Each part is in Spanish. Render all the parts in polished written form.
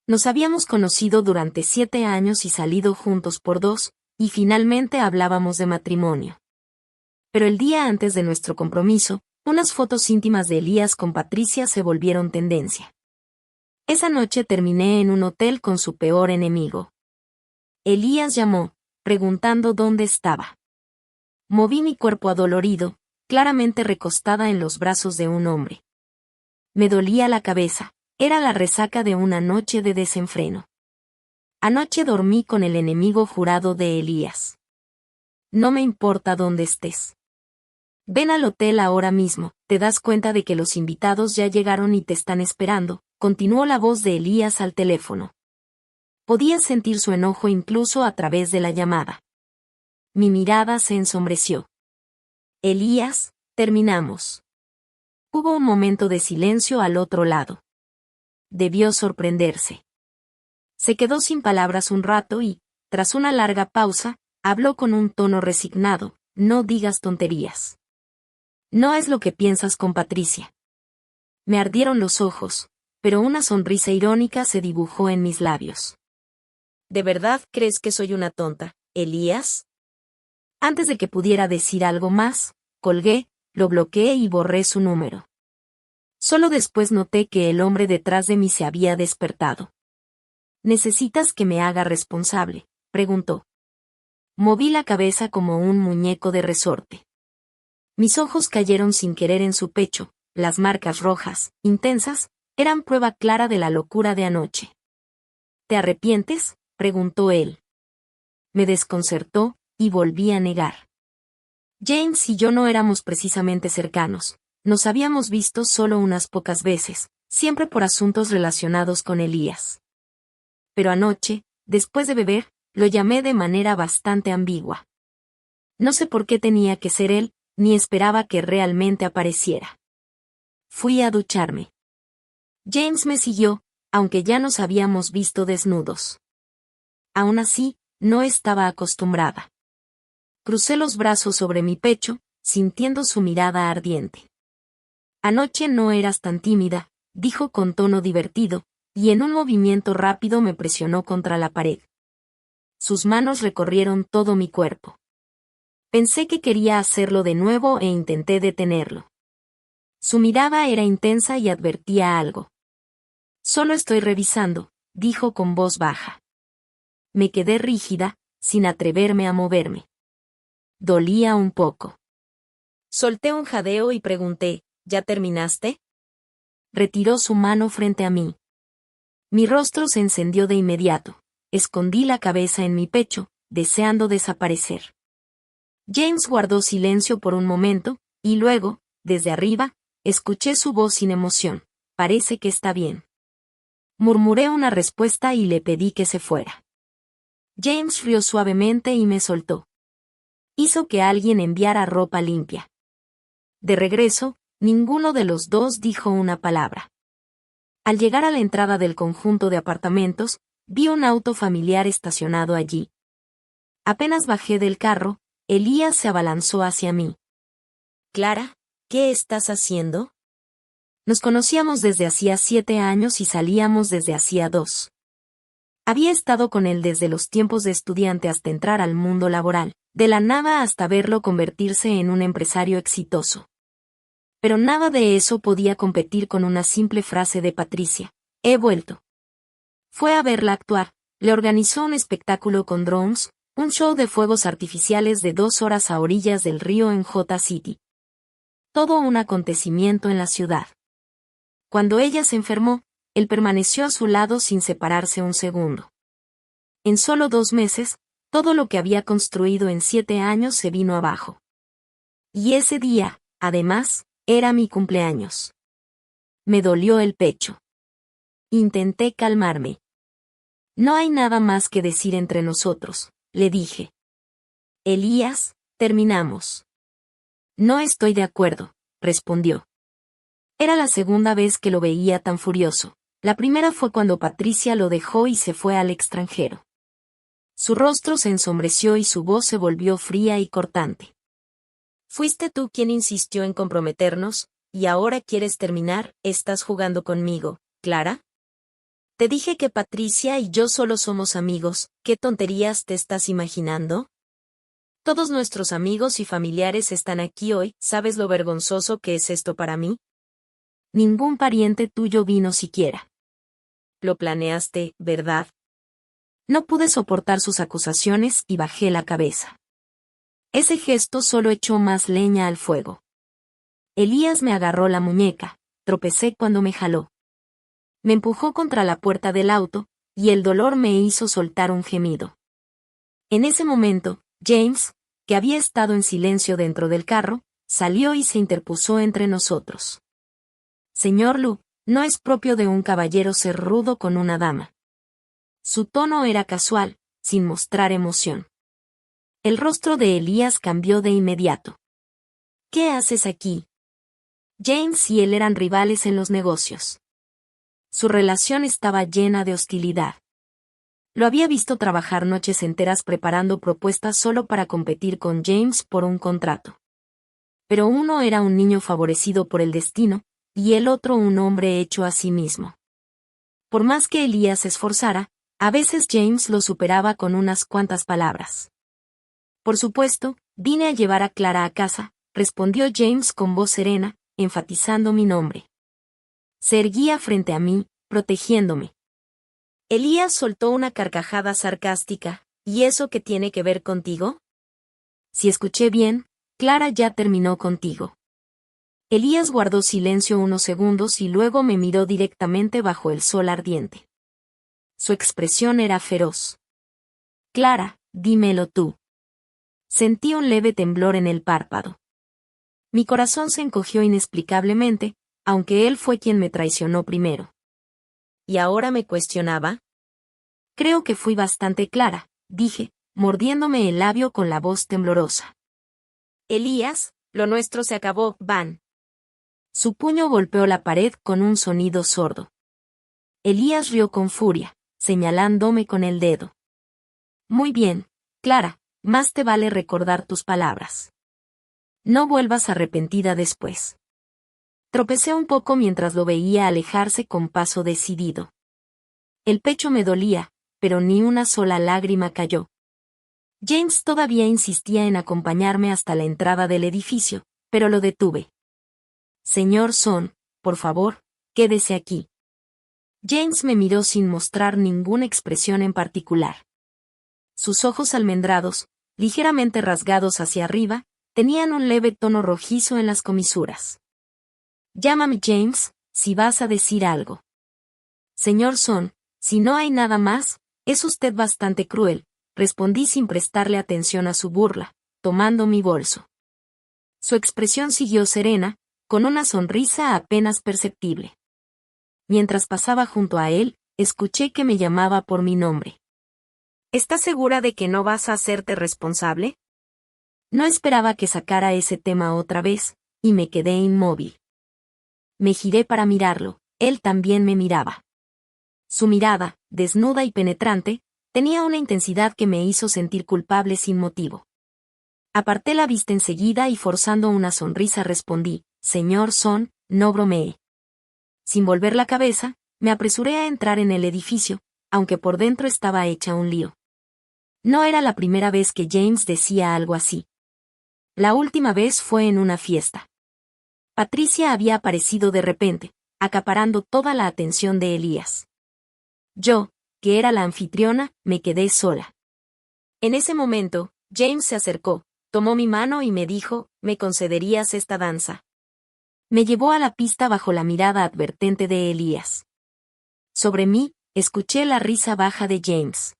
Nos habíamos conocido durante 7 años y salido juntos por 2, y finalmente hablábamos de matrimonio. Pero el día antes de nuestro compromiso, unas fotos íntimas de Elías con Patricia se volvieron tendencia. Esa noche terminé en un hotel con su peor enemigo. Elías llamó, preguntando dónde estaba. Moví mi cuerpo adolorido, claramente recostada en los brazos de un hombre. Me dolía la cabeza, era la resaca de una noche de desenfreno. Anoche dormí con el enemigo jurado de Elías. No me importa dónde estés. Ven al hotel ahora mismo, te das cuenta de que los invitados ya llegaron y te están esperando, continuó la voz de Elías al teléfono. Podía sentir su enojo incluso a través de la llamada. Mi mirada se ensombreció. Elías, terminamos. Hubo un momento de silencio al otro lado. Debió sorprenderse. Se quedó sin palabras un rato y, tras una larga pausa, habló con un tono resignado, no digas tonterías. No es lo que piensas con Patricia. Me ardieron los ojos, pero una sonrisa irónica se dibujó en mis labios. ¿De verdad crees que soy una tonta, Elías? Antes de que pudiera decir algo más, colgué, lo bloqueé y borré su número. Solo después noté que el hombre detrás de mí se había despertado. ¿Necesitas que me haga responsable?, preguntó. Moví la cabeza como un muñeco de resorte. Mis ojos cayeron sin querer en su pecho, las marcas rojas, intensas, eran prueba clara de la locura de anoche. ¿Te arrepientes?, preguntó él. Me desconcertó, y volví a negar. James y yo no éramos precisamente cercanos, nos habíamos visto solo unas pocas veces, siempre por asuntos relacionados con Elías. Pero anoche, después de beber, lo llamé de manera bastante ambigua. No sé por qué tenía que ser él, ni esperaba que realmente apareciera. Fui a ducharme. James me siguió, aunque ya nos habíamos visto desnudos. Aún así, no estaba acostumbrada. Crucé los brazos sobre mi pecho, sintiendo su mirada ardiente. Anoche no eras tan tímida, dijo con tono divertido, y en un movimiento rápido me presionó contra la pared. Sus manos recorrieron todo mi cuerpo. Pensé que quería hacerlo de nuevo e intenté detenerlo. Su mirada era intensa y advertía algo. Solo estoy revisando, dijo con voz baja. Me quedé rígida, sin atreverme a moverme. Dolía un poco. Solté un jadeo y pregunté, ¿ya terminaste? Retiró su mano frente a mí. Mi rostro se encendió de inmediato. Escondí la cabeza en mi pecho, deseando desaparecer. James guardó silencio por un momento, y luego, desde arriba, escuché su voz sin emoción. Parece que está bien. Murmuré una respuesta y le pedí que se fuera. James rió suavemente y me soltó. Hizo que alguien enviara ropa limpia. De regreso, ninguno de los dos dijo una palabra. Al llegar a la entrada del conjunto de apartamentos, vi un auto familiar estacionado allí. Apenas bajé del carro, Elías se abalanzó hacia mí. Clara, ¿qué estás haciendo? Nos conocíamos desde hacía 7 años y salíamos desde hacía 2. Había estado con él desde los tiempos de estudiante hasta entrar al mundo laboral, de la nada hasta verlo convertirse en un empresario exitoso. Pero nada de eso podía competir con una simple frase de Patricia: he vuelto. Fue a verla actuar, le organizó un espectáculo con drones, un show de fuegos artificiales de 2 horas a orillas del río en J City. Todo un acontecimiento en la ciudad. Cuando ella se enfermó, él permaneció a su lado sin separarse un segundo. En solo 2 meses, todo lo que había construido en 7 años se vino abajo. Y ese día, además, era mi cumpleaños. Me dolió el pecho. Intenté calmarme. No hay nada más que decir entre nosotros, le dije. Elías, terminamos. No estoy de acuerdo, respondió. Era la segunda vez que lo veía tan furioso. La primera fue cuando Patricia lo dejó y se fue al extranjero. Su rostro se ensombreció y su voz se volvió fría y cortante. Fuiste tú quien insistió en comprometernos, y ahora quieres terminar. ¿Estás jugando conmigo, Clara? Te dije que Patricia y yo solo somos amigos, ¿qué tonterías te estás imaginando? Todos nuestros amigos y familiares están aquí hoy, ¿sabes lo vergonzoso que es esto para mí? Ningún pariente tuyo vino siquiera. Lo planeaste, ¿verdad? No pude soportar sus acusaciones y bajé la cabeza. Ese gesto solo echó más leña al fuego. Elías me agarró la muñeca, tropecé cuando me jaló. Me empujó contra la puerta del auto, y el dolor me hizo soltar un gemido. En ese momento, James, que había estado en silencio dentro del carro, salió y se interpuso entre nosotros. Señor Lu, no es propio de un caballero ser rudo con una dama. Su tono era casual, sin mostrar emoción. El rostro de Elías cambió de inmediato. ¿Qué haces aquí? James y él eran rivales en los negocios. Su relación estaba llena de hostilidad. Lo había visto trabajar noches enteras preparando propuestas solo para competir con James por un contrato. Pero uno era un niño favorecido por el destino, y el otro un hombre hecho a sí mismo. Por más que Elías se esforzara, a veces James lo superaba con unas cuantas palabras. Por supuesto, vine a llevar a Clara a casa, respondió James con voz serena, enfatizando mi nombre. Se erguía frente a mí, protegiéndome. Elías soltó una carcajada sarcástica. ¿Y eso qué tiene que ver contigo? Si escuché bien, Clara ya terminó contigo. Elías guardó silencio unos segundos y luego me miró directamente bajo el sol ardiente. Su expresión era feroz. Clara, dímelo tú. Sentí un leve temblor en el párpado. Mi corazón se encogió inexplicablemente, aunque él fue quien me traicionó primero. ¿Y ahora me cuestionaba? Creo que fui bastante clara, dije, mordiéndome el labio con la voz temblorosa. Elías, lo nuestro se acabó, Van. Su puño golpeó la pared con un sonido sordo. Elías rió con furia, señalándome con el dedo. Muy bien, Clara, más te vale recordar tus palabras. No vuelvas arrepentida después. Tropecé un poco mientras lo veía alejarse con paso decidido. El pecho me dolía, pero ni una sola lágrima cayó. James todavía insistía en acompañarme hasta la entrada del edificio, pero lo detuve. Señor Son, por favor, quédese aquí. James me miró sin mostrar ninguna expresión en particular. Sus ojos almendrados, ligeramente rasgados hacia arriba, tenían un leve tono rojizo en las comisuras. Llámame James, si vas a decir algo. Señor Son, si no hay nada más, es usted bastante cruel, respondí sin prestarle atención a su burla, tomando mi bolso. Su expresión siguió serena, con una sonrisa apenas perceptible. Mientras pasaba junto a él, escuché que me llamaba por mi nombre. ¿Estás segura de que no vas a hacerte responsable? No esperaba que sacara ese tema otra vez, y me quedé inmóvil. Me giré para mirarlo, él también me miraba. Su mirada, desnuda y penetrante, tenía una intensidad que me hizo sentir culpable sin motivo. Aparté la vista enseguida y forzando una sonrisa respondí, Señor Son, no bromeé. Sin volver la cabeza, me apresuré a entrar en el edificio, aunque por dentro estaba hecha un lío. No era la primera vez que James decía algo así. La última vez fue en una fiesta. Patricia había aparecido de repente, acaparando toda la atención de Elías. Yo, que era la anfitriona, me quedé sola. En ese momento, James se acercó, tomó mi mano y me dijo, ¿me concederías esta danza? Me llevó a la pista bajo la mirada advertente de Elías. Sobre mí, escuché la risa baja de James.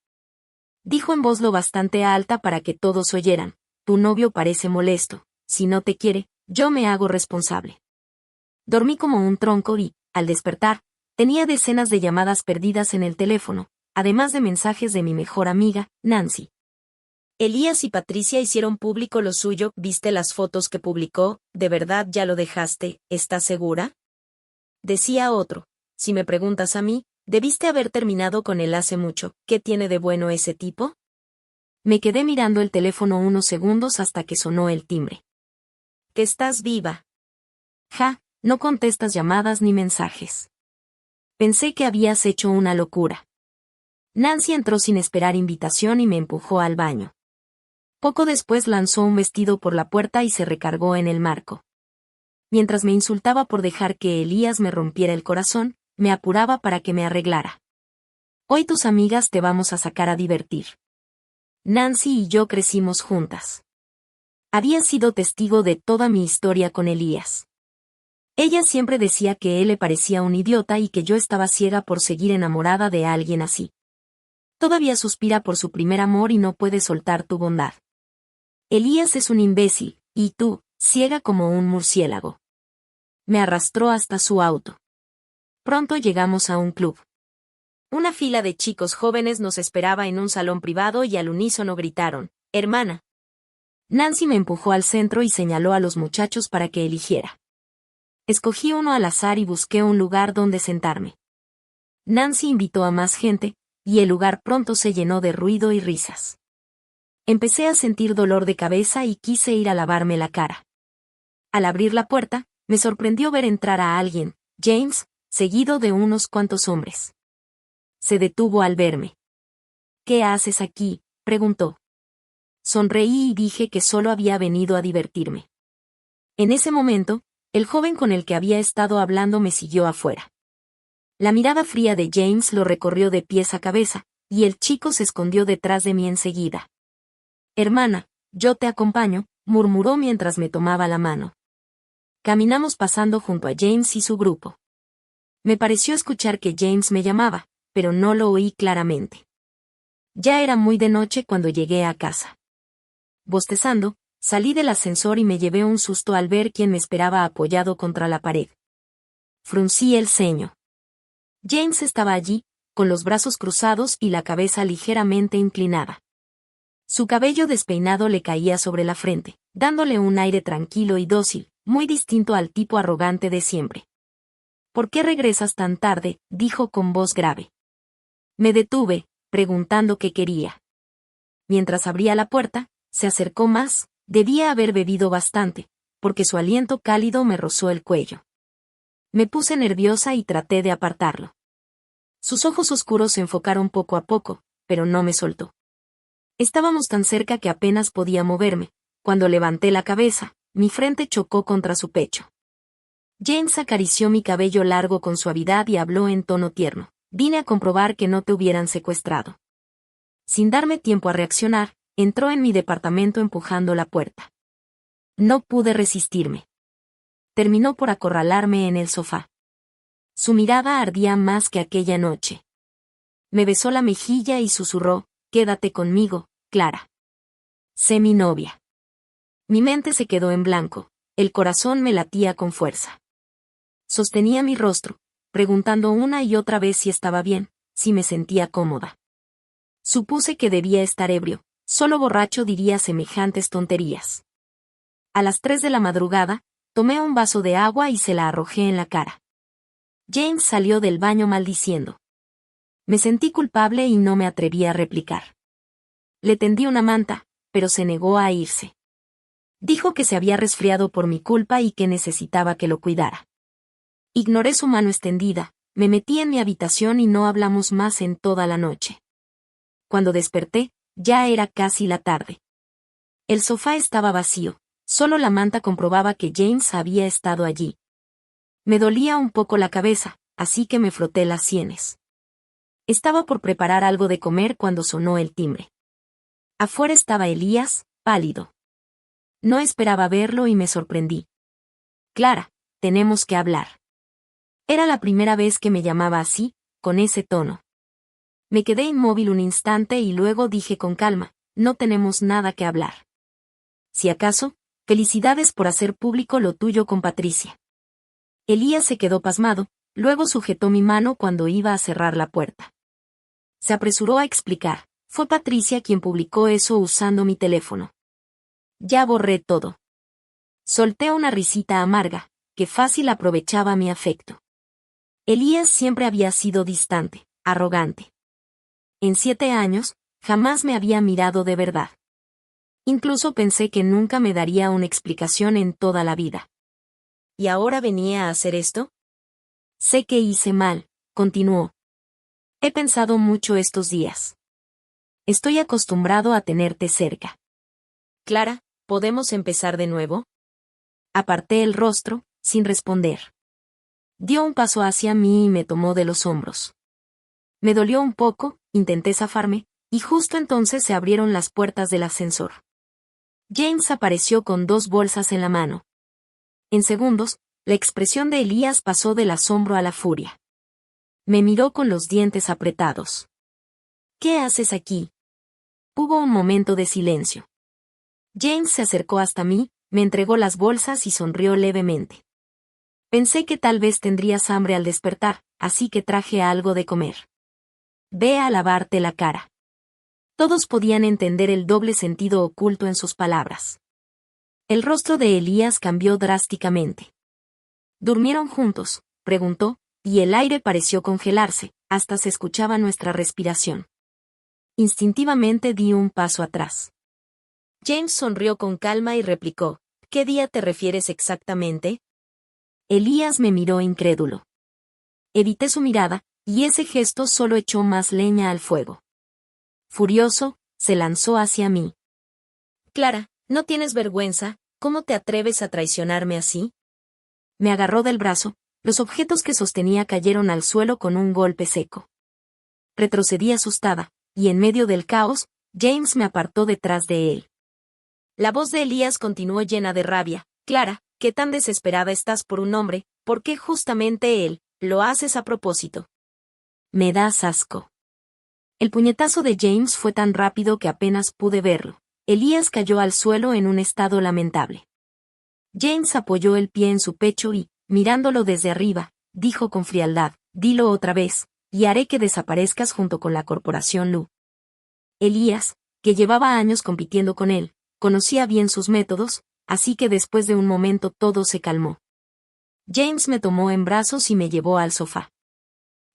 Dijo en voz lo bastante alta para que todos oyeran, tu novio parece molesto, si no te quiere, yo me hago responsable. Dormí como un tronco y, al despertar, tenía decenas de llamadas perdidas en el teléfono, además de mensajes de mi mejor amiga, Nancy. Elías y Patricia hicieron público lo suyo, ¿viste las fotos que publicó? ¿De verdad ya lo dejaste? ¿Estás segura? Decía otro, si me preguntas a mí, debiste haber terminado con él hace mucho, ¿qué tiene de bueno ese tipo? Me quedé mirando el teléfono unos segundos hasta que sonó el timbre. ¿Que estás viva? Ja, no contestas llamadas ni mensajes. Pensé que habías hecho una locura. Nancy entró sin esperar invitación y me empujó al baño. Poco después lanzó un vestido por la puerta y se recargó en el marco. Mientras me insultaba por dejar que Elías me rompiera el corazón, me apuraba para que me arreglara. Hoy tus amigas te vamos a sacar a divertir. Nancy y yo crecimos juntas. Había sido testigo de toda mi historia con Elías. Ella siempre decía que él le parecía un idiota y que yo estaba ciega por seguir enamorada de alguien así. Todavía suspira por su primer amor y no puede soltar tu bondad. Elías es un imbécil, y tú, ciega como un murciélago. Me arrastró hasta su auto. Pronto llegamos a un club. Una fila de chicos jóvenes nos esperaba en un salón privado y al unísono gritaron, «Hermana». Nancy me empujó al centro y señaló a los muchachos para que eligiera. Escogí uno al azar y busqué un lugar donde sentarme. Nancy invitó a más gente, y el lugar pronto se llenó de ruido y risas. Empecé a sentir dolor de cabeza y quise ir a lavarme la cara. Al abrir la puerta, me sorprendió ver entrar a alguien, James, seguido de unos cuantos hombres. Se detuvo al verme. «¿Qué haces aquí?», preguntó. Sonreí y dije que solo había venido a divertirme. En ese momento, el joven con el que había estado hablando me siguió afuera. La mirada fría de James lo recorrió de pies a cabeza, y el chico se escondió detrás de mí enseguida. «Hermana, yo te acompaño», murmuró mientras me tomaba la mano. Caminamos pasando junto a James y su grupo. Me pareció escuchar que James me llamaba, pero no lo oí claramente. Ya era muy de noche cuando llegué a casa. Bostezando, salí del ascensor y me llevé un susto al ver quién me esperaba apoyado contra la pared. Fruncí el ceño. James estaba allí, con los brazos cruzados y la cabeza ligeramente inclinada. Su cabello despeinado le caía sobre la frente, dándole un aire tranquilo y dócil, muy distinto al tipo arrogante de siempre. «¿Por qué regresas tan tarde?», dijo con voz grave. Me detuve, preguntando qué quería. Mientras abría la puerta, se acercó más, debía haber bebido bastante, porque su aliento cálido me rozó el cuello. Me puse nerviosa y traté de apartarlo. Sus ojos oscuros se enfocaron poco a poco, pero no me soltó. Estábamos tan cerca que apenas podía moverme. Cuando levanté la cabeza, mi frente chocó contra su pecho. James acarició mi cabello largo con suavidad y habló en tono tierno. «Vine a comprobar que no te hubieran secuestrado». Sin darme tiempo a reaccionar, entró en mi departamento empujando la puerta. No pude resistirme. Terminó por acorralarme en el sofá. Su mirada ardía más que aquella noche. Me besó la mejilla y susurró, «Quédate conmigo, Clara. Sé mi novia». Mi mente se quedó en blanco, el corazón me latía con fuerza. Sostenía mi rostro, preguntando una y otra vez si estaba bien, si me sentía cómoda. Supuse que debía estar ebrio, solo borracho diría semejantes tonterías. A las 3 de la madrugada, tomé un vaso de agua y se la arrojé en la cara. James salió del baño maldiciendo. Me sentí culpable y no me atreví a replicar. Le tendí una manta, pero se negó a irse. Dijo que se había resfriado por mi culpa y que necesitaba que lo cuidara. Ignoré su mano extendida, me metí en mi habitación y no hablamos más en toda la noche. Cuando desperté, ya era casi la tarde. El sofá estaba vacío, solo la manta comprobaba que James había estado allí. Me dolía un poco la cabeza, así que me froté las sienes. Estaba por preparar algo de comer cuando sonó el timbre. Afuera estaba Elías, pálido. No esperaba verlo y me sorprendí. «Clara, tenemos que hablar». Era la primera vez que me llamaba así, con ese tono. Me quedé inmóvil un instante y luego dije con calma, «No tenemos nada que hablar. Si acaso, felicidades por hacer público lo tuyo con Patricia». Elías se quedó pasmado, luego sujetó mi mano cuando iba a cerrar la puerta. Se apresuró a explicar, «Fue Patricia quien publicó eso usando mi teléfono. Ya borré todo». Solté una risita amarga, que fácil aprovechaba mi afecto. Elías siempre había sido distante, arrogante. En 7 años, jamás me había mirado de verdad. Incluso pensé que nunca me daría una explicación en toda la vida. ¿Y ahora venía a hacer esto? Sé que hice mal, continuó. He pensado mucho estos días. Estoy acostumbrado a tenerte cerca. Clara, ¿podemos empezar de nuevo? Aparté el rostro, sin responder. Dio un paso hacia mí y me tomó de los hombros. Me dolió un poco, intenté zafarme, y justo entonces se abrieron las puertas del ascensor. James apareció con 2 bolsas en la mano. En segundos, la expresión de Elías pasó del asombro a la furia. Me miró con los dientes apretados. ¿Qué haces aquí? Hubo un momento de silencio. James se acercó hasta mí, me entregó las bolsas y sonrió levemente. Pensé que tal vez tendrías hambre al despertar, así que traje algo de comer. Ve a lavarte la cara. Todos podían entender el doble sentido oculto en sus palabras. El rostro de Elías cambió drásticamente. ¿Durmieron juntos?, preguntó, y el aire pareció congelarse, hasta se escuchaba nuestra respiración. Instintivamente di un paso atrás. James sonrió con calma y replicó, ¿qué día te refieres exactamente? Elías me miró incrédulo. Evité su mirada, y ese gesto solo echó más leña al fuego. Furioso, se lanzó hacia mí. Clara, ¿no tienes vergüenza? ¿Cómo te atreves a traicionarme así? Me agarró del brazo, los objetos que sostenía cayeron al suelo con un golpe seco. Retrocedí asustada, y en medio del caos, James me apartó detrás de él. La voz de Elías continuó llena de rabia. Clara, ¿qué tan desesperada estás por un hombre? ¿Por qué justamente él? Lo haces a propósito. Me das asco. El puñetazo de James fue tan rápido que apenas pude verlo. Elías cayó al suelo en un estado lamentable. James apoyó el pie en su pecho y, mirándolo desde arriba, dijo con frialdad, dilo otra vez, y haré que desaparezcas junto con la corporación Lu. Elías, que llevaba años compitiendo con él, conocía bien sus métodos, así que después de un momento todo se calmó. James me tomó en brazos y me llevó al sofá.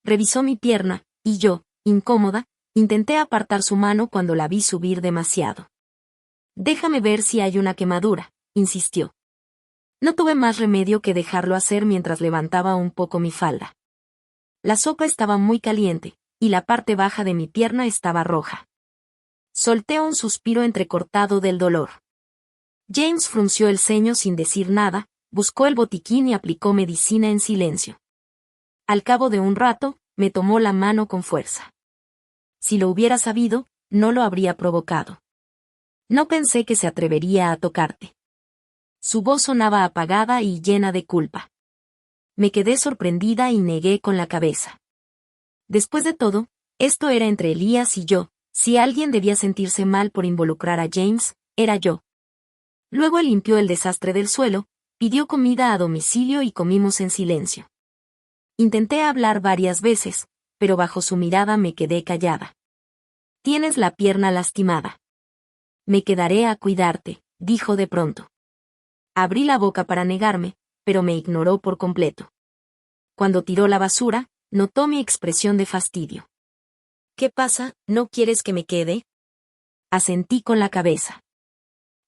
Revisó mi pierna, y yo, incómoda, intenté apartar su mano cuando la vi subir demasiado. Déjame ver si hay una quemadura, insistió. No tuve más remedio que dejarlo hacer mientras levantaba un poco mi falda. La sopa estaba muy caliente, y la parte baja de mi pierna estaba roja. Solté un suspiro entrecortado del dolor. James frunció el ceño sin decir nada, buscó el botiquín y aplicó medicina en silencio. Al cabo de un rato, me tomó la mano con fuerza. Si lo hubiera sabido, no lo habría provocado. No pensé que se atrevería a tocarte. Su voz sonaba apagada y llena de culpa. Me quedé sorprendida y negué con la cabeza. Después de todo, esto era entre Elías y yo, si alguien debía sentirse mal por involucrar a James, era yo. Luego él limpió el desastre del suelo, pidió comida a domicilio y comimos en silencio. Intenté hablar varias veces, pero bajo su mirada me quedé callada. Tienes la pierna lastimada. Me quedaré a cuidarte, dijo de pronto. Abrí la boca para negarme, pero me ignoró por completo. Cuando tiró la basura, notó mi expresión de fastidio. ¿Qué pasa? ¿No quieres que me quede? Asentí con la cabeza.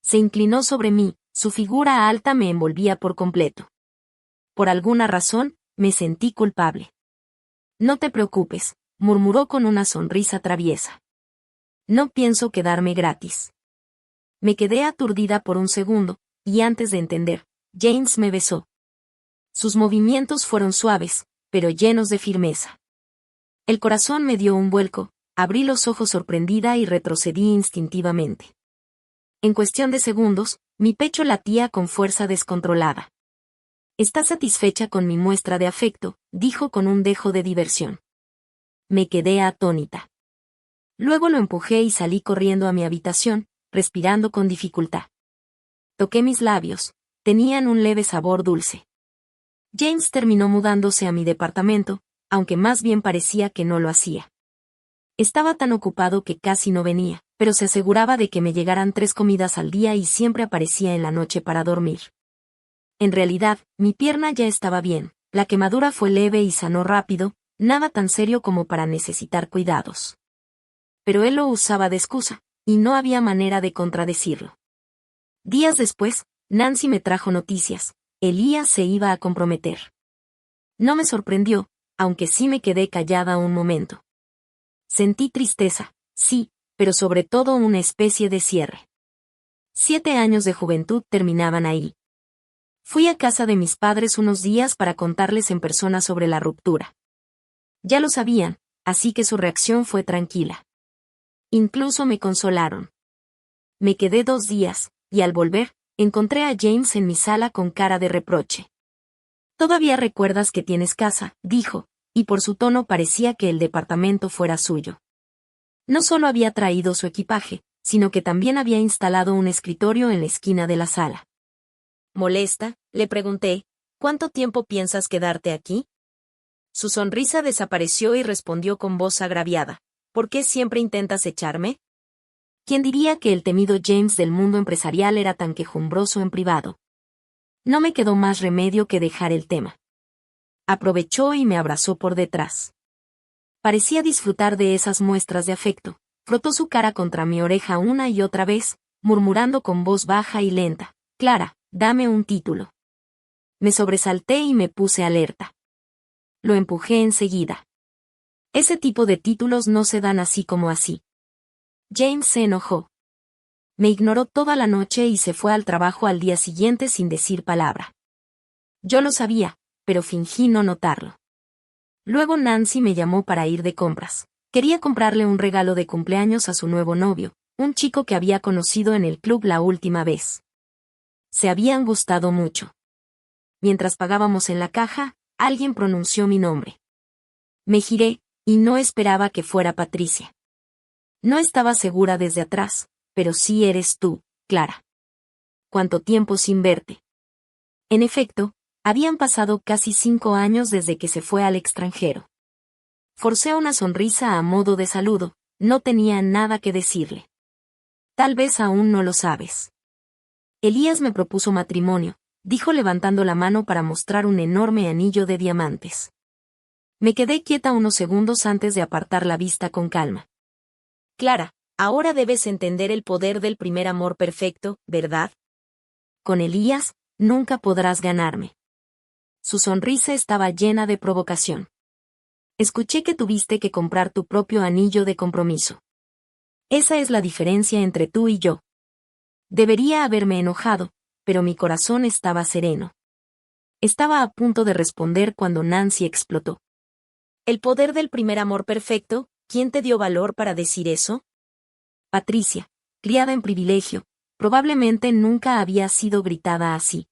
Se inclinó sobre mí, su figura alta me envolvía por completo. Por alguna razón, me sentí culpable. No te preocupes, murmuró con una sonrisa traviesa. No pienso quedarme gratis. Me quedé aturdida por un segundo, y antes de entender, James me besó. Sus movimientos fueron suaves, pero llenos de firmeza. El corazón me dio un vuelco, abrí los ojos sorprendida y retrocedí instintivamente. En cuestión de segundos, mi pecho latía con fuerza descontrolada. ¿Estás satisfecha con mi muestra de afecto?, dijo con un dejo de diversión. Me quedé atónita. Luego lo empujé y salí corriendo a mi habitación, respirando con dificultad. Toqué mis labios, tenían un leve sabor dulce. James terminó mudándose a mi departamento, aunque más bien parecía que no lo hacía. Estaba tan ocupado que casi no venía, pero se aseguraba de que me llegaran 3 comidas al día y siempre aparecía en la noche para dormir. En realidad, mi pierna ya estaba bien, la quemadura fue leve y sanó rápido, nada tan serio como para necesitar cuidados. Pero él lo usaba de excusa, y no había manera de contradecirlo. Días después, Nancy me trajo noticias. Elías se iba a comprometer. No me sorprendió, aunque sí me quedé callada un momento. Sentí tristeza, sí, pero sobre todo una especie de cierre. 7 años de juventud terminaban ahí. Fui a casa de mis padres unos días para contarles en persona sobre la ruptura. Ya lo sabían, así que su reacción fue tranquila. Incluso me consolaron. Me quedé 2 días, y al volver, encontré a James en mi sala con cara de reproche. «¿Todavía recuerdas que tienes casa?», dijo, y por su tono parecía que el departamento fuera suyo. No solo había traído su equipaje, sino que también había instalado un escritorio en la esquina de la sala. Molesta, le pregunté, «¿Cuánto tiempo piensas quedarte aquí?». Su sonrisa desapareció y respondió con voz agraviada, «¿Por qué siempre intentas echarme?». ¿Quién diría que el temido James del mundo empresarial era tan quejumbroso en privado? No me quedó más remedio que dejar el tema. Aprovechó y me abrazó por detrás. Parecía disfrutar de esas muestras de afecto. Frotó su cara contra mi oreja una y otra vez, murmurando con voz baja y lenta, «Clara, dame un título». Me sobresalté y me puse alerta. Lo empujé enseguida. Ese tipo de títulos no se dan así como así. James se enojó. Me ignoró toda la noche y se fue al trabajo al día siguiente sin decir palabra. Yo lo sabía, pero fingí no notarlo. Luego Nancy me llamó para ir de compras. Quería comprarle un regalo de cumpleaños a su nuevo novio, un chico que había conocido en el club la última vez. Se habían gustado mucho. Mientras pagábamos en la caja, alguien pronunció mi nombre. Me giré, y no esperaba que fuera Patricia. No estaba segura desde atrás, pero sí eres tú, Clara. ¿Cuánto tiempo sin verte? En efecto, habían pasado casi 5 años desde que se fue al extranjero. Forcé una sonrisa a modo de saludo, no tenía nada que decirle. Tal vez aún no lo sabes. Elías me propuso matrimonio, dijo levantando la mano para mostrar un enorme anillo de diamantes. Me quedé quieta unos segundos antes de apartar la vista con calma. Clara, ahora debes entender el poder del primer amor perfecto, ¿verdad? Con Elías, nunca podrás ganarme. Su sonrisa estaba llena de provocación. Escuché que tuviste que comprar tu propio anillo de compromiso. Esa es la diferencia entre tú y yo. Debería haberme enojado, pero mi corazón estaba sereno. Estaba a punto de responder cuando Nancy explotó. ¿El poder del primer amor perfecto? ¿Quién te dio valor para decir eso? Patricia, criada en privilegio, probablemente nunca había sido gritada así.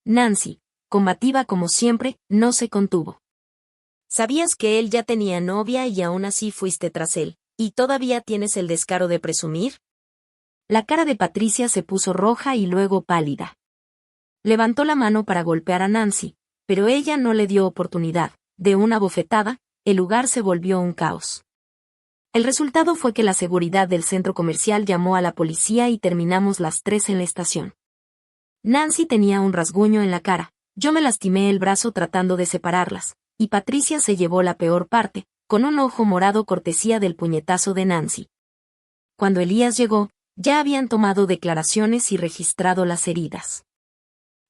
Nancy, combativa como siempre, no se contuvo. ¿Sabías que él ya tenía novia y aún así fuiste tras él, y todavía tienes el descaro de presumir? La cara de Patricia se puso roja y luego pálida. Levantó la mano para golpear a Nancy, pero ella no le dio oportunidad. De una bofetada, el lugar se volvió un caos. El resultado fue que la seguridad del centro comercial llamó a la policía y terminamos las 3 en la estación. Nancy tenía un rasguño en la cara, yo me lastimé el brazo tratando de separarlas, y Patricia se llevó la peor parte, con un ojo morado cortesía del puñetazo de Nancy. Cuando Elías llegó, ya habían tomado declaraciones y registrado las heridas.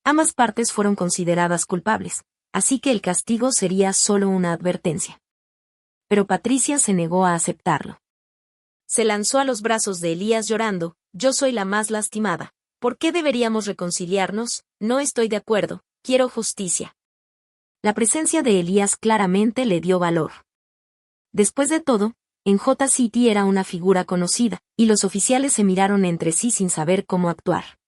Ambas partes fueron consideradas culpables, así que el castigo sería solo una advertencia. Pero Patricia se negó a aceptarlo. Se lanzó a los brazos de Elías llorando, «Yo soy la más lastimada. ¿Por qué deberíamos reconciliarnos? No estoy de acuerdo, quiero justicia». La presencia de Elías claramente le dio valor. Después de todo, en J City era una figura conocida, y los oficiales se miraron entre sí sin saber cómo actuar.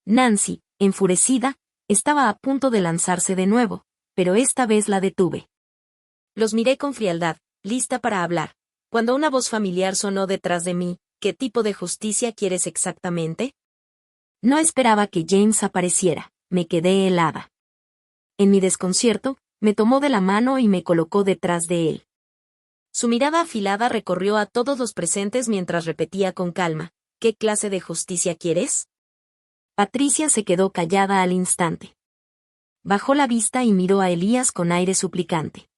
Nancy, enfurecida, estaba a punto de lanzarse de nuevo, pero esta vez la detuve. Los miré con frialdad, lista para hablar. Cuando una voz familiar sonó detrás de mí, ¿qué tipo de justicia quieres exactamente? No esperaba que James apareciera, me quedé helada. En mi desconcierto, me tomó de la mano y me colocó detrás de él. Su mirada afilada recorrió a todos los presentes mientras repetía con calma, ¿qué clase de justicia quieres? Patricia se quedó callada al instante. Bajó la vista y miró a Elías con aire suplicante.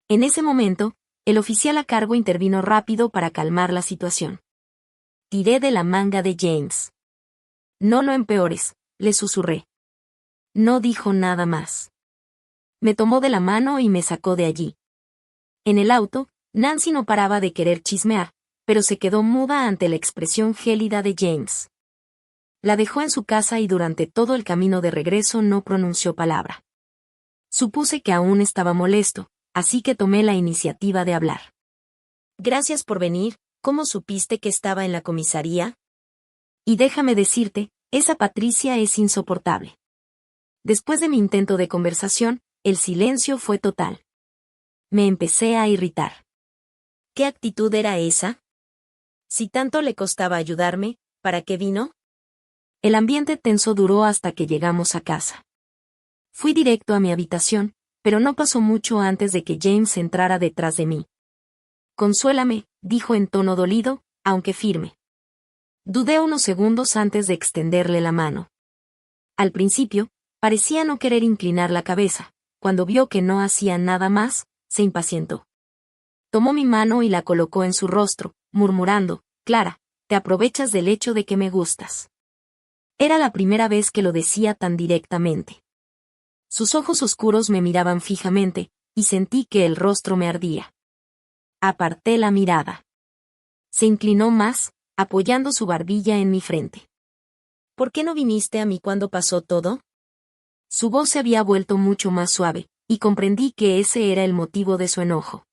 En ese momento, el oficial a cargo intervino rápido para calmar la situación. Tiré de la manga de James. No lo empeores, le susurré. No dijo nada más. Me tomó de la mano y me sacó de allí. En el auto, Nancy no paraba de querer chismear, pero se quedó muda ante la expresión gélida de James. La dejó en su casa y durante todo el camino de regreso no pronunció palabra. Supuse que aún estaba molesto, así que tomé la iniciativa de hablar. Gracias por venir, ¿cómo supiste que estaba en la comisaría? Y déjame decirte, esa Patricia es insoportable. Después de mi intento de conversación, el silencio fue total. Me empecé a irritar. ¿Qué actitud era esa? Si tanto le costaba ayudarme, ¿para qué vino? El ambiente tenso duró hasta que llegamos a casa. Fui directo a mi habitación, pero no pasó mucho antes de que James entrara detrás de mí. Consuélame, dijo en tono dolido, aunque firme. Dudé unos segundos antes de extenderle la mano. Al principio, parecía no querer inclinar la cabeza. Cuando vio que no hacía nada más, se impacientó. Tomó mi mano y la colocó en su rostro, murmurando, Clara, te aprovechas del hecho de que me gustas. Era la primera vez que lo decía tan directamente. Sus ojos oscuros me miraban fijamente, y sentí que el rostro me ardía. Aparté la mirada. Se inclinó más, apoyando su barbilla en mi frente. ¿Por qué no viniste a mí cuando pasó todo? Su voz se había vuelto mucho más suave, y comprendí que ese era el motivo de su enojo.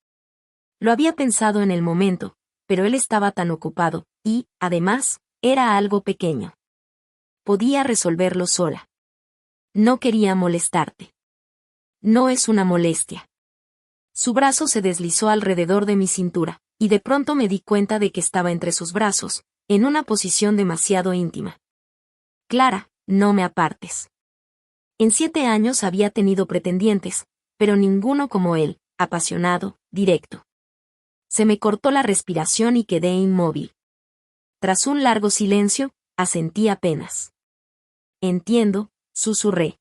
Lo había pensado en el momento, pero él estaba tan ocupado, y, además, era algo pequeño. Podía resolverlo sola. No quería molestarte. No es una molestia. Su brazo se deslizó alrededor de mi cintura, y de pronto me di cuenta de que estaba entre sus brazos, en una posición demasiado íntima. Clara, no me apartes. En 7 años había tenido pretendientes, pero ninguno como él, apasionado, directo. Se me cortó la respiración y quedé inmóvil. Tras un largo silencio, asentí apenas. Entiendo, susurré.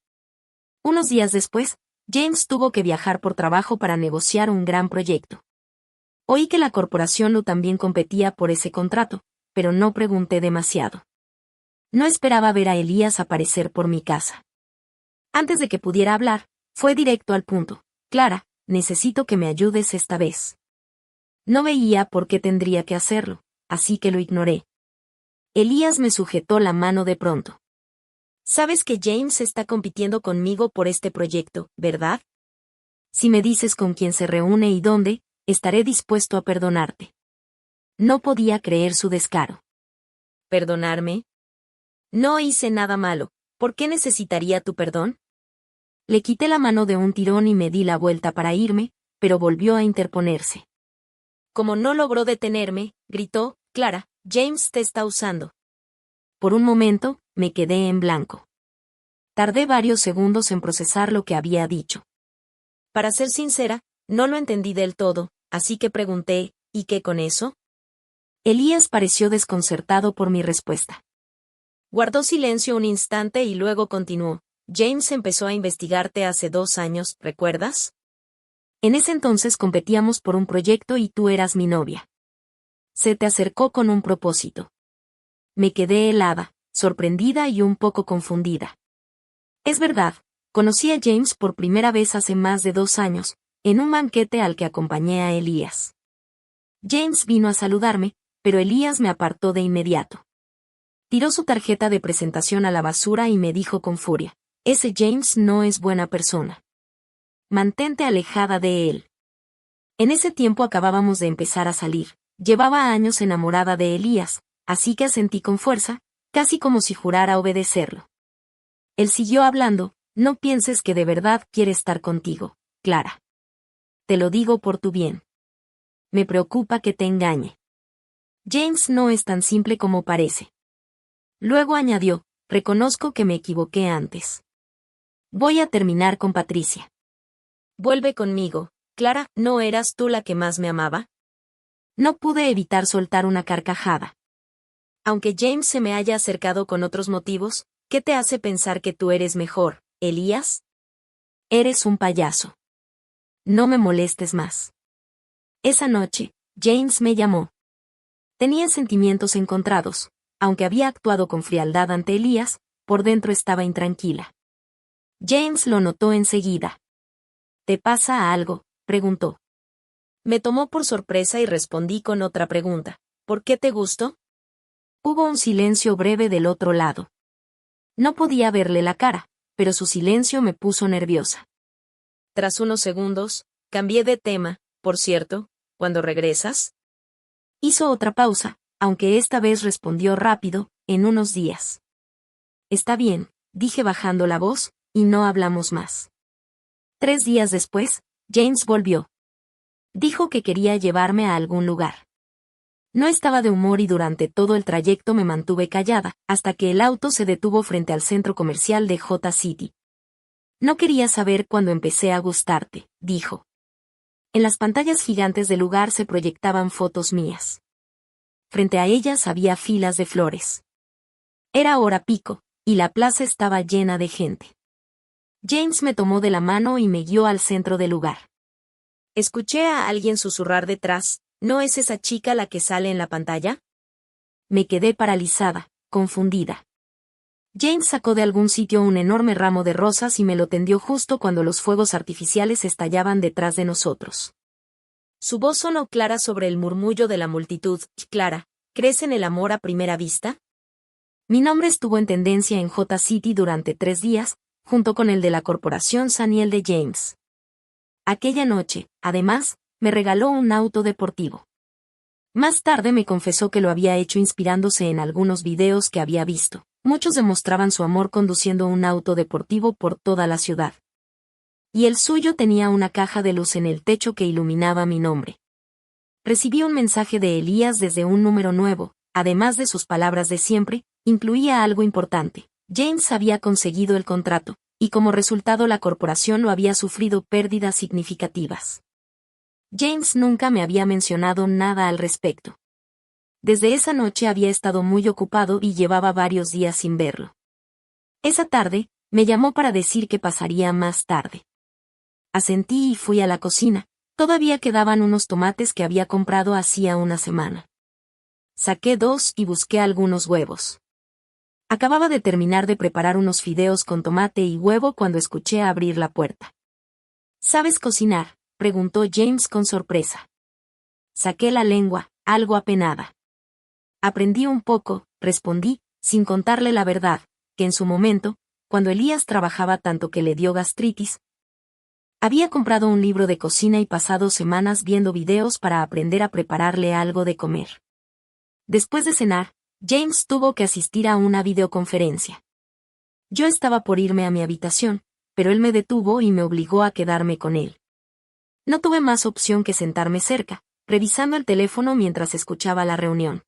Unos días después, James tuvo que viajar por trabajo para negociar un gran proyecto. Oí que la corporación Lu también competía por ese contrato, pero no pregunté demasiado. No esperaba ver a Elías aparecer por mi casa. Antes de que pudiera hablar, fue directo al punto. Clara, necesito que me ayudes esta vez. No veía por qué tendría que hacerlo, así que lo ignoré. Elías me sujetó la mano de pronto. Sabes que James está compitiendo conmigo por este proyecto, ¿verdad? Si me dices con quién se reúne y dónde, estaré dispuesto a perdonarte. No podía creer su descaro. ¿Perdonarme? No hice nada malo, ¿por qué necesitaría tu perdón? Le quité la mano de un tirón y me di la vuelta para irme, pero volvió a interponerse. Como no logró detenerme, gritó, Clara, James te está usando. Por un momento, me quedé en blanco. Tardé varios segundos en procesar lo que había dicho. Para ser sincera, no lo entendí del todo, así que pregunté, ¿y qué con eso? Elías pareció desconcertado por mi respuesta. Guardó silencio un instante y luego continuó. James empezó a investigarte hace 2 años, ¿recuerdas? En ese entonces competíamos por un proyecto y tú eras mi novia. Se te acercó con un propósito. Me quedé helada, sorprendida y un poco confundida. Es verdad, conocí a James por primera vez hace más de 2 años, en un banquete al que acompañé a Elías. James vino a saludarme, pero Elías me apartó de inmediato. Tiró su tarjeta de presentación a la basura y me dijo con furia, ese James no es buena persona. Mantente alejada de él. En ese tiempo acabábamos de empezar a salir, llevaba años enamorada de Elías, así que asentí con fuerza, casi como si jurara obedecerlo. Él siguió hablando, no pienses que de verdad quiere estar contigo, Clara. Te lo digo por tu bien. Me preocupa que te engañe. James no es tan simple como parece. Luego añadió, reconozco que me equivoqué antes. Voy a terminar con Patricia. Vuelve conmigo, Clara, ¿no eras tú la que más me amaba? No pude evitar soltar una carcajada. Aunque James se me haya acercado con otros motivos, ¿qué te hace pensar que tú eres mejor, Elías? Eres un payaso. No me molestes más. Esa noche, James me llamó. Tenía sentimientos encontrados, aunque había actuado con frialdad ante Elías, por dentro estaba intranquila. James lo notó enseguida. ¿Te pasa algo?, preguntó. Me tomó por sorpresa y respondí con otra pregunta. ¿Por qué te gustó? Hubo un silencio breve del otro lado. No podía verle la cara, pero su silencio me puso nerviosa. Tras unos segundos, cambié de tema. Por cierto, ¿cuándo regresas? Hizo otra pausa, aunque esta vez respondió rápido, en unos días. Está bien, dije bajando la voz, y no hablamos más. 3 días después, James volvió. Dijo que quería llevarme a algún lugar. No estaba de humor y durante todo el trayecto me mantuve callada, hasta que el auto se detuvo frente al centro comercial de J City. No quería saber cuándo empecé a gustarte, dijo. En las pantallas gigantes del lugar se proyectaban fotos mías. Frente a ellas había filas de flores. Era hora pico, y la plaza estaba llena de gente. James me tomó de la mano y me guió al centro del lugar. Escuché a alguien susurrar detrás, ¿no es esa chica la que sale en la pantalla? Me quedé paralizada, confundida. James sacó de algún sitio un enorme ramo de rosas y me lo tendió justo cuando los fuegos artificiales estallaban detrás de nosotros. Su voz sonó clara sobre el murmullo de la multitud. Clara, ¿crees en el amor a primera vista? Mi nombre estuvo en tendencia en J City durante 3 días, junto con el de la corporación Saniel de James. Aquella noche, además, me regaló un auto deportivo. Más tarde me confesó que lo había hecho inspirándose en algunos videos que había visto. Muchos demostraban su amor conduciendo un auto deportivo por toda la ciudad. Y el suyo tenía una caja de luz en el techo que iluminaba mi nombre. Recibí un mensaje de Elías desde un número nuevo, además de sus palabras de siempre, incluía algo importante. James había conseguido el contrato, y como resultado la corporación no había sufrido pérdidas significativas. James nunca me había mencionado nada al respecto. Desde esa noche había estado muy ocupado y llevaba varios días sin verlo. Esa tarde, me llamó para decir que pasaría más tarde. Asentí y fui a la cocina. Todavía quedaban unos tomates que había comprado hacía una semana. Saqué 2 y busqué algunos huevos. Acababa de terminar de preparar unos fideos con tomate y huevo cuando escuché abrir la puerta. ¿Sabes cocinar?, preguntó James con sorpresa. Saqué la lengua, algo apenada. Aprendí un poco, respondí, sin contarle la verdad, que en su momento, cuando Elías trabajaba tanto que le dio gastritis, había comprado un libro de cocina y pasado semanas viendo videos para aprender a prepararle algo de comer. Después de cenar, James tuvo que asistir a una videoconferencia. Yo estaba por irme a mi habitación, pero él me detuvo y me obligó a quedarme con él. No tuve más opción que sentarme cerca, revisando el teléfono mientras escuchaba la reunión.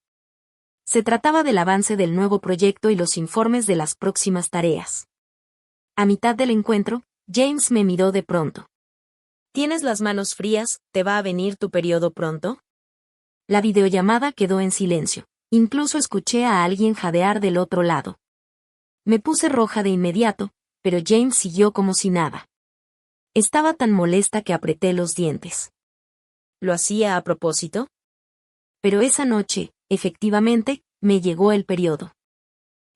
Se trataba del avance del nuevo proyecto y los informes de las próximas tareas. A mitad del encuentro, James me miró de pronto. ¿Tienes las manos frías? ¿Te va a venir tu periodo pronto? La videollamada quedó en silencio. Incluso escuché a alguien jadear del otro lado. Me puse roja de inmediato, pero James siguió como si nada. Estaba tan molesta que apreté los dientes. ¿Lo hacía a propósito? Pero esa noche, efectivamente, me llegó el periodo.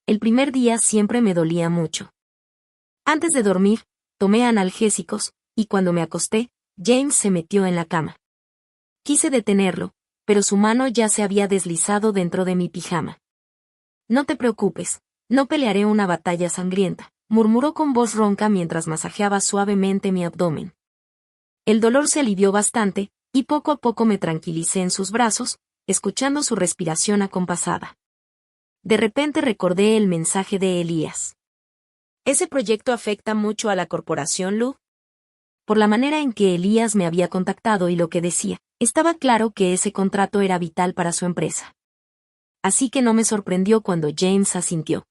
El primer día siempre me dolía mucho. Antes de dormir, tomé analgésicos, y cuando me acosté, James se metió en la cama. Quise detenerlo, pero su mano ya se había deslizado dentro de mi pijama. No te preocupes, no pelearé una batalla sangrienta, murmuró con voz ronca mientras masajeaba suavemente mi abdomen. El dolor se alivió bastante, y poco a poco me tranquilicé en sus brazos, escuchando su respiración acompasada. De repente recordé el mensaje de Elías. ¿Ese proyecto afecta mucho a la corporación, Lou? Por la manera en que Elías me había contactado y lo que decía, estaba claro que ese contrato era vital para su empresa. Así que no me sorprendió cuando James asintió.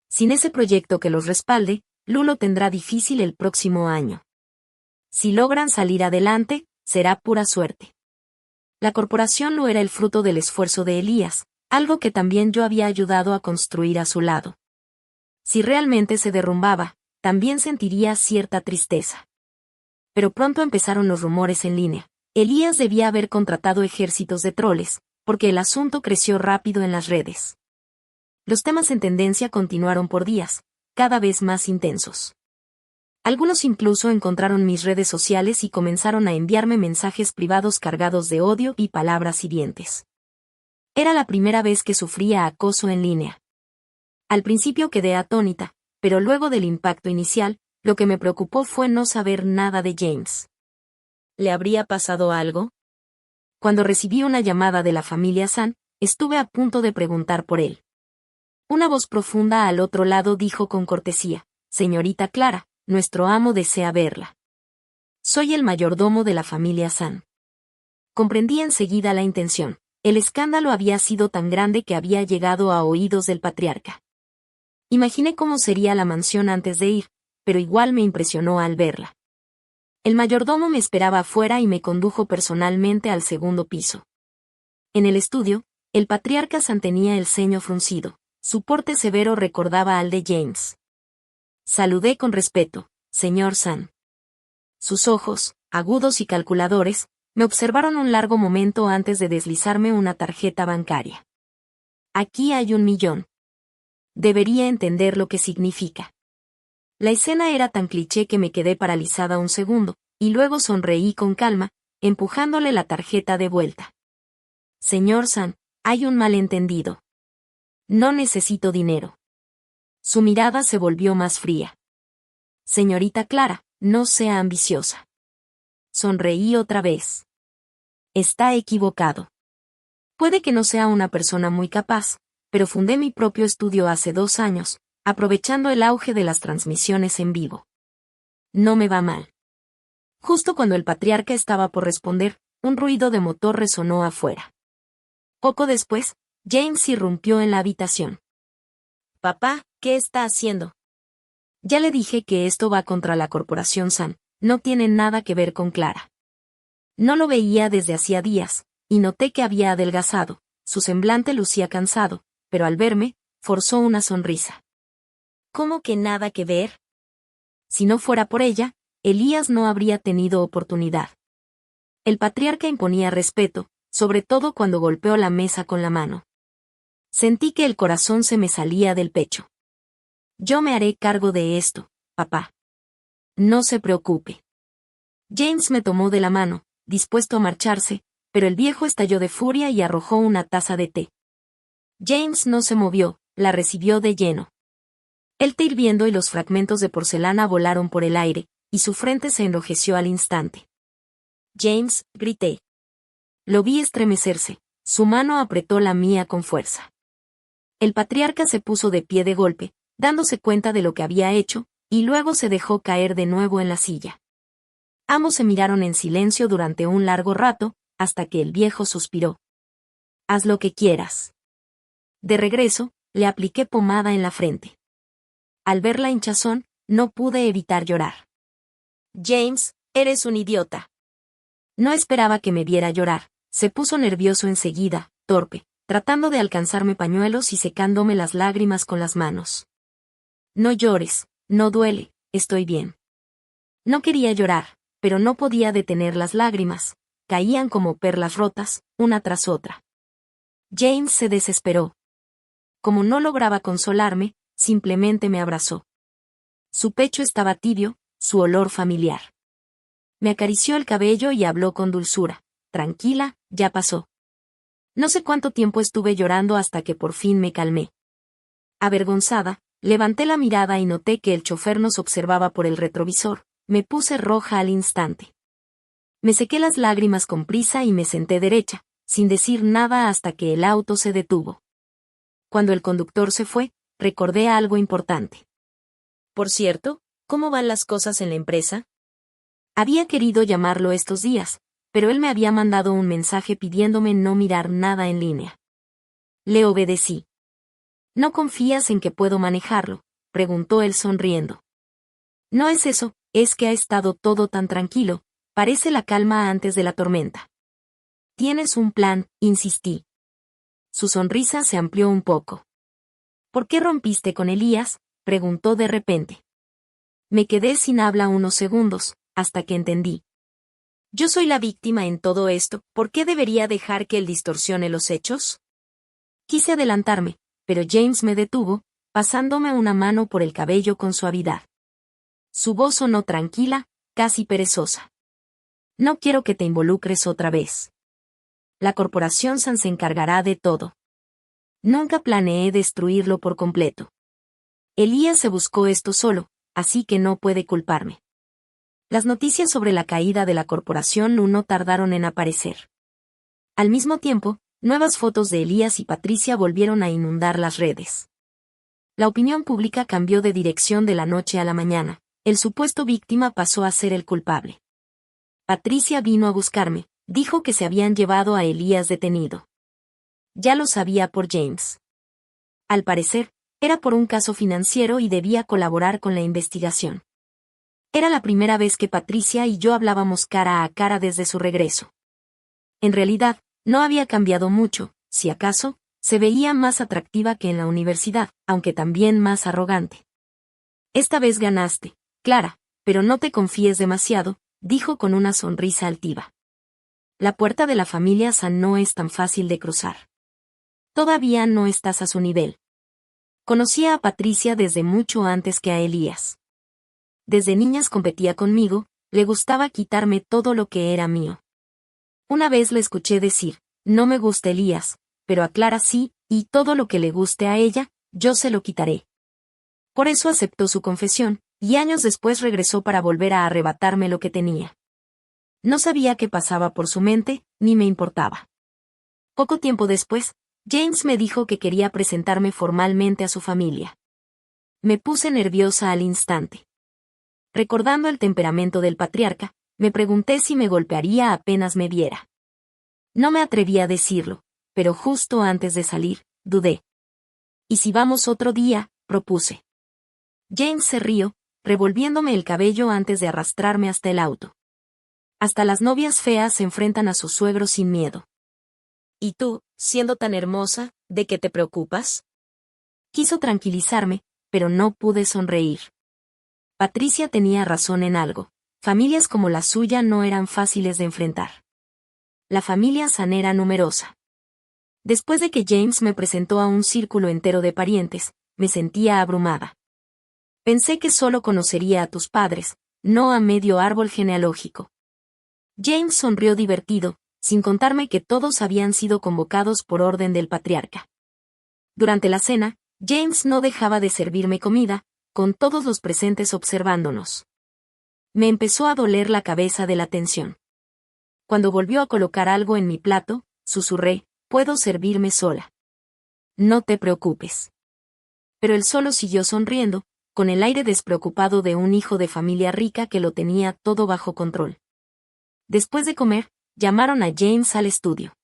Sin ese proyecto que los respalde, Lou lo tendrá difícil el próximo año. Si logran salir adelante, será pura suerte. La corporación no era el fruto del esfuerzo de Elías, algo que también yo había ayudado a construir a su lado. Si realmente se derrumbaba, también sentiría cierta tristeza. Pero pronto empezaron los rumores en línea. Elías debía haber contratado ejércitos de troles, porque el asunto creció rápido en las redes. Los temas en tendencia continuaron por días, cada vez más intensos. Algunos incluso encontraron mis redes sociales y comenzaron a enviarme mensajes privados cargados de odio y palabras hirientes. Era la primera vez que sufría acoso en línea. Al principio quedé atónita, pero luego del impacto inicial, lo que me preocupó fue no saber nada de James. ¿Le habría pasado algo? Cuando recibí una llamada de la familia San, estuve a punto de preguntar por él. Una voz profunda al otro lado dijo con cortesía: «Señorita Clara, nuestro amo desea verla». Soy el mayordomo de la familia San. Comprendí enseguida la intención. El escándalo había sido tan grande que había llegado a oídos del patriarca. Imaginé cómo sería la mansión antes de ir, pero igual me impresionó al verla. El mayordomo me esperaba afuera y me condujo personalmente al segundo piso. En el estudio, el patriarca San tenía el ceño fruncido. Su porte severo recordaba al de James. Saludé con respeto: «Señor San». Sus ojos, agudos y calculadores, me observaron un largo momento antes de deslizarme una tarjeta bancaria. «Aquí hay 1.000.000. Debería entender lo que significa». La escena era tan cliché que me quedé paralizada un segundo, y luego sonreí con calma, empujándole la tarjeta de vuelta. «Señor San, hay un malentendido. No necesito dinero». Su mirada se volvió más fría. «Señorita Clara, no sea ambiciosa». Sonreí otra vez. «Está equivocado. Puede que no sea una persona muy capaz, pero fundé mi propio estudio hace 2 años, aprovechando el auge de las transmisiones en vivo. No me va mal». Justo cuando el patriarca estaba por responder, un ruido de motor resonó afuera. Poco después, James irrumpió en la habitación. «Papá, ¿qué está haciendo?». «Ya le dije que esto va contra la corporación San, no tiene nada que ver con Clara». No lo veía desde hacía días, y noté que había adelgazado, su semblante lucía cansado, pero al verme, forzó una sonrisa. «¿Cómo que nada que ver?». Si no fuera por ella, Elías no habría tenido oportunidad. El patriarca imponía respeto, sobre todo cuando golpeó la mesa con la mano. Sentí que el corazón se me salía del pecho. «Yo me haré cargo de esto, papá. No se preocupe». James me tomó de la mano, dispuesto a marcharse, pero el viejo estalló de furia y arrojó una taza de té. James no se movió, la recibió de lleno. El té hirviendo y los fragmentos de porcelana volaron por el aire, y su frente se enrojeció al instante. «James», grité. Lo vi estremecerse, su mano apretó la mía con fuerza. El patriarca se puso de pie de golpe, dándose cuenta de lo que había hecho, y luego se dejó caer de nuevo en la silla. Ambos se miraron en silencio durante un largo rato, hasta que el viejo suspiró. «Haz lo que quieras». De regreso, le apliqué pomada en la frente. Al ver la hinchazón, no pude evitar llorar. «James, eres un idiota». No esperaba que me viera llorar, se puso nervioso enseguida, torpe, tratando de alcanzarme pañuelos y secándome las lágrimas con las manos. «No llores, no duele, estoy bien». No quería llorar, pero no podía detener las lágrimas, caían como perlas rotas, una tras otra. James se desesperó. Como no lograba consolarme, simplemente me abrazó. Su pecho estaba tibio, su olor familiar. Me acarició el cabello y habló con dulzura: «Tranquila, ya pasó». No sé cuánto tiempo estuve llorando hasta que por fin me calmé. Avergonzada, levanté la mirada y noté que el chofer nos observaba por el retrovisor. Me puse roja al instante. Me sequé las lágrimas con prisa y me senté derecha, sin decir nada hasta que el auto se detuvo. Cuando el conductor se fue, recordé algo importante. «Por cierto, ¿cómo van las cosas en la empresa?». Había querido llamarlo estos días, pero él me había mandado un mensaje pidiéndome no mirar nada en línea. Le obedecí. «¿No confías en que puedo manejarlo?», preguntó él sonriendo. «No es eso, es que ha estado todo tan tranquilo, parece la calma antes de la tormenta». «¿Tienes un plan?», insistí. Su sonrisa se amplió un poco. «¿Por qué rompiste con Elías?», preguntó de repente. Me quedé sin habla unos segundos, hasta que entendí. «Yo soy la víctima en todo esto, ¿por qué debería dejar que él distorsione los hechos?». Quise adelantarme, pero James me detuvo, pasándome una mano por el cabello con suavidad. Su voz sonó tranquila, casi perezosa. No quiero que te involucres otra vez. La corporación San se encargará de todo. Nunca planeé destruirlo por completo. Elías se buscó esto solo, así que no puede culparme. Las noticias sobre la caída de la corporación no tardaron en aparecer. Al mismo tiempo, nuevas fotos de Elías y Patricia volvieron a inundar las redes. La opinión pública cambió de dirección de la noche a la mañana. El supuesto víctima pasó a ser el culpable. Patricia vino a buscarme, dijo que se habían llevado a Elías detenido. Ya lo sabía por James. Al parecer, era por un caso financiero y debía colaborar con la investigación. Era la primera vez que Patricia y yo hablábamos cara a cara desde su regreso. En realidad, no había cambiado mucho, si acaso, se veía más atractiva que en la universidad, aunque también más arrogante. Esta vez ganaste, Clara, pero no te confíes demasiado, dijo con una sonrisa altiva. La puerta de la familia San no es tan fácil de cruzar. Todavía no estás a su nivel. Conocía a Patricia desde mucho antes que a Elías. Desde niñas competía conmigo, le gustaba quitarme todo lo que era mío. Una vez le escuché decir, no me gusta Elías, pero a Clara sí, y todo lo que le guste a ella, yo se lo quitaré. Por eso aceptó su confesión, y años después regresó para volver a arrebatarme lo que tenía. No sabía qué pasaba por su mente, ni me importaba. Poco tiempo después, James me dijo que quería presentarme formalmente a su familia. Me puse nerviosa al instante. Recordando el temperamento del patriarca, me pregunté si me golpearía apenas me viera. No me atreví a decirlo, pero justo antes de salir, dudé. ¿Y si vamos otro día?, propuse. James se rió, revolviéndome el cabello antes de arrastrarme hasta el auto. Hasta las novias feas se enfrentan a sus suegros sin miedo. ¿Y tú, siendo tan hermosa, de qué te preocupas? Quiso tranquilizarme, pero no pude sonreír. Patricia tenía razón en algo. Familias como la suya no eran fáciles de enfrentar. La familia San era numerosa. Después de que James me presentó a un círculo entero de parientes, me sentía abrumada. Pensé que solo conocería a tus padres, no a medio árbol genealógico. James sonrió divertido, sin contarme que todos habían sido convocados por orden del patriarca. Durante la cena, James no dejaba de servirme comida, con todos los presentes observándonos. Me empezó a doler la cabeza de la tensión. Cuando volvió a colocar algo en mi plato, susurré, puedo servirme sola. No te preocupes. Pero él solo siguió sonriendo, con el aire despreocupado de un hijo de familia rica que lo tenía todo bajo control. Después de comer, llamaron a James al estudio.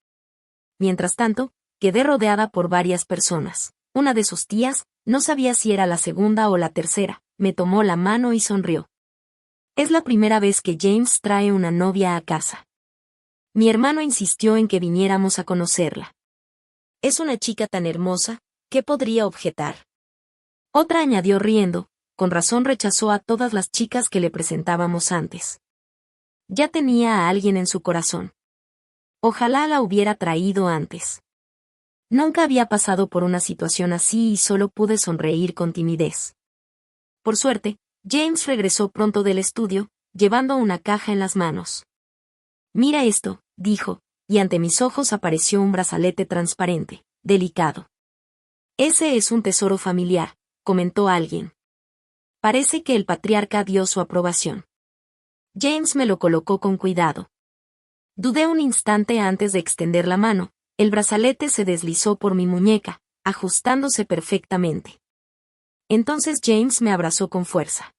Mientras tanto, quedé rodeada por varias personas. Una de sus tías, no sabía si era la segunda o la tercera, me tomó la mano y sonrió. Es la primera vez que James trae una novia a casa. Mi hermano insistió en que viniéramos a conocerla. Es una chica tan hermosa, ¿qué podría objetar? Otra añadió riendo, con razón rechazó a todas las chicas que le presentábamos antes. Ya tenía a alguien en su corazón. Ojalá la hubiera traído antes. Nunca había pasado por una situación así y solo pude sonreír con timidez. Por suerte, James regresó pronto del estudio, llevando una caja en las manos. Mira esto, dijo, y ante mis ojos apareció un brazalete transparente, delicado. Ese es un tesoro familiar, comentó alguien. Parece que el patriarca dio su aprobación. James me lo colocó con cuidado. Dudé un instante antes de extender la mano, el brazalete se deslizó por mi muñeca, ajustándose perfectamente. Entonces James me abrazó con fuerza.